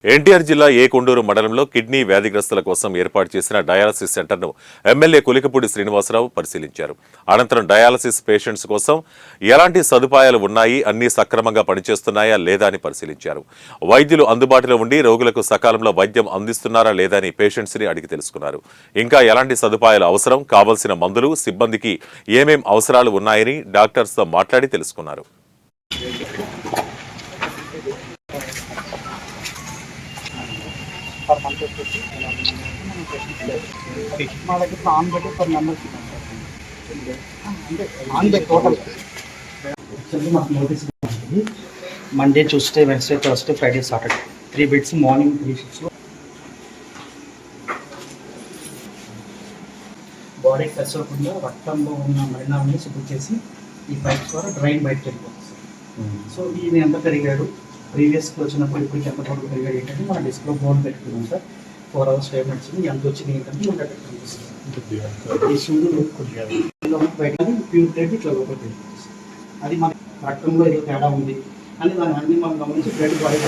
ఎన్టీఆర్ జిల్లా ఏ కొండూరు మండలంలో కిడ్నీ వ్యాధిగ్రస్తుల కోసం ఏర్పాటు చేసిన డయాలసిస్ సెంటర్ను ఎమ్మెల్యే కొలికపూడి శ్రీనివాసరావు పరిశీలించారు. అనంతరం డయాలసిస్ పేషెంట్స్ కోసం ఎలాంటి సదుపాయాలు ఉన్నాయి, అన్ని సక్రమంగా పనిచేస్తున్నాయా లేదా అని పరిశీలించారు. వైద్యులు అందుబాటులో ఉండి రోగులకు సకాలంలో వైద్యం అందిస్తున్నారా లేదా అని పేషెంట్స్ ని అడిగి తెలుసుకున్నారు. ఇంకా ఎలాంటి సదుపాయాలు అవసరం, కావాల్సిన మందులు, సిబ్బందికి ఏమేం అవసరాలు ఉన్నాయని డాక్టర్స్తో మాట్లాడి తెలుసుకున్నారు. पर मंथ వచ్చేసి మా దగ్గర ఆన్ బెడ్ పర్ మెంబర్స్ అంటే ఆన్ బెడ్ టోటల్ యాక్చువల్లీ మాకు notice Monday, Tuesday, Wednesday, Thursday, Friday, Saturday 3 beds morning 3 షిఫ్ట్స్లో బాడీ టచ్ అవ్వకుండా రక్తంలో ఉన్న మలినాన్ని శుద్ధి చేసి ఈ పైప్ ద్వారా డ్రైన్ బయటకు వెళ్ళిపోతుంది. సో ఈయన ఎంత పెరిగాడు, ప్రీవియస్కి వచ్చినప్పుడు ఇప్పటికి ఎంత వరకు పెరిగాడు ఏంటంటే మన డిస్ప్లే బోర్డు పెట్టుకున్నాం సార్. 4 hours టైం వచ్చింది, ఎంత వచ్చింది ఏంటంటే మన దగ్గర కనిపిస్తుంది. ఈ సూర్యుడు కొద్దిగా బయట ప్యూరిటీ ఇట్లా లోపలికి వెళ్ళిపోతుంది. అది మన రక్తంలో ఏదో తేడా ఉంది అని దాన్ని అన్ని మనం గమనించి బ్లడ్ బాడీ